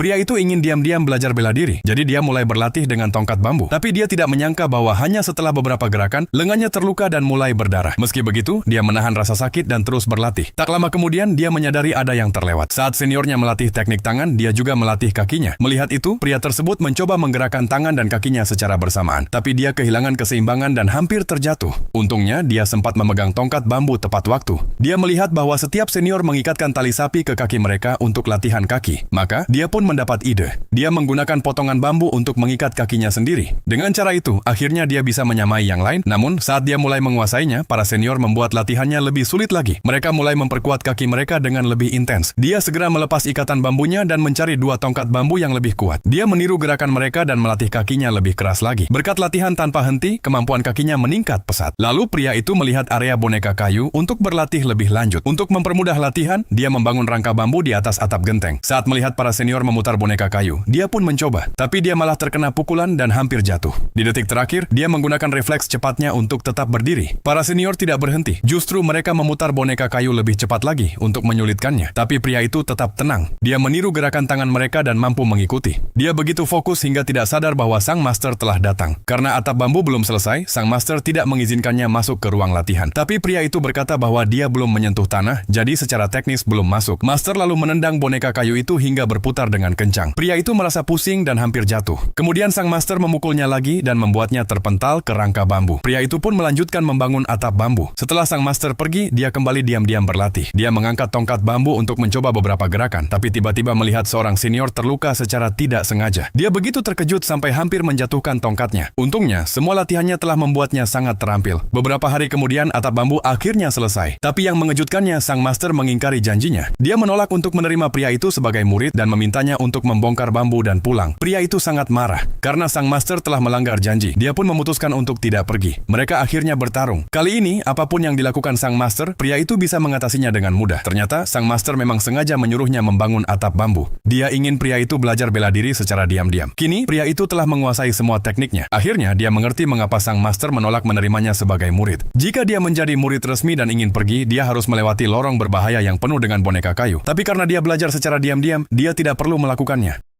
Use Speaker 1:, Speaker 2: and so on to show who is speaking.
Speaker 1: Pria itu ingin diam-diam belajar bela diri, jadi dia mulai berlatih dengan tongkat bambu. Tapi dia tidak menyangka bahwa hanya setelah beberapa gerakan, lengannya terluka dan mulai berdarah. Meski begitu, dia menahan rasa sakit dan terus berlatih. Tak lama kemudian, dia menyadari ada yang terlewat. Saat seniornya melatih teknik tangan, dia juga melatih kakinya. Melihat itu, pria tersebut mencoba menggerakkan tangan dan kakinya secara bersamaan. Tapi dia kehilangan keseimbangan dan hampir terjatuh. Untungnya, dia sempat memegang tongkat bambu tepat waktu. Dia melihat bahwa setiap senior mengikatkan tali sapi ke kaki mereka untuk latihan kaki. Maka, dia pun mendapat ide. Dia menggunakan potongan bambu untuk mengikat kakinya sendiri. Dengan cara itu, akhirnya dia bisa menyamai yang lain. Namun, saat dia mulai menguasainya, para senior membuat latihannya lebih sulit lagi. Mereka mulai memperkuat kaki mereka dengan lebih intens. Dia segera melepas ikatan bambunya dan mencari dua tongkat bambu yang lebih kuat. Dia meniru gerakan mereka dan melatih kakinya lebih keras lagi. Berkat latihan tanpa henti, kemampuan kakinya meningkat pesat. Lalu pria itu melihat area boneka kayu untuk berlatih lebih lanjut. Untuk mempermudah latihan, dia membangun rangka bambu di atas atap genteng. Saat melihat para senior memutar boneka kayu, dia pun mencoba. Tapi dia malah terkena pukulan dan hampir jatuh. Di detik terakhir, dia menggunakan refleks cepatnya untuk tetap berdiri. Para senior tidak berhenti. Justru mereka memutar boneka kayu lebih cepat lagi untuk menyulitkannya. Tapi pria itu tetap tenang. Dia meniru gerakan tangan mereka dan mampu mengikuti. Dia begitu fokus hingga tidak sadar bahwa sang master telah datang. Karena atap bambu belum selesai, sang master tidak mengizinkannya masuk ke ruang latihan. Tapi pria itu berkata bahwa dia belum menyentuh tanah, jadi secara teknis belum masuk. Master lalu menendang boneka kayu itu hingga berputar dengan kencang. Pria itu merasa pusing dan hampir jatuh. Kemudian sang master memukulnya lagi dan membuatnya terpental ke rangka bambu. Pria itu pun melanjutkan membangun atap bambu. Setelah sang master pergi, dia kembali diam-diam berlatih. Dia mengangkat tongkat bambu untuk mencoba beberapa gerakan, tapi tiba-tiba melihat seorang senior terluka secara tidak sengaja. Dia begitu terkejut sampai hampir menjatuhkan tongkatnya. Untungnya, semua latihannya telah membuatnya sangat terampil. Beberapa hari kemudian, atap bambu akhirnya selesai. Tapi yang mengejutkannya, sang master mengingkari janjinya. Dia menolak untuk menerima pria itu sebagai murid dan memintanya untuk membongkar bambu dan pulang. Pria itu sangat marah karena sang master telah melanggar janji. Dia pun memutuskan untuk tidak pergi. Mereka akhirnya bertarung. Kali ini, apapun yang dilakukan sang master, pria itu bisa mengatasinya dengan mudah. Ternyata, sang master memang sengaja menyuruhnya membangun atap bambu. Dia ingin pria itu belajar bela diri secara diam-diam. Kini, pria itu telah menguasai semua tekniknya. Akhirnya, dia mengerti mengapa sang master menolak menerimanya sebagai murid. Jika dia menjadi murid resmi dan ingin pergi, dia harus melewati lorong berbahaya yang penuh dengan boneka kayu. Tapi karena dia belajar secara diam-diam, dia tidak perlu melakukannya.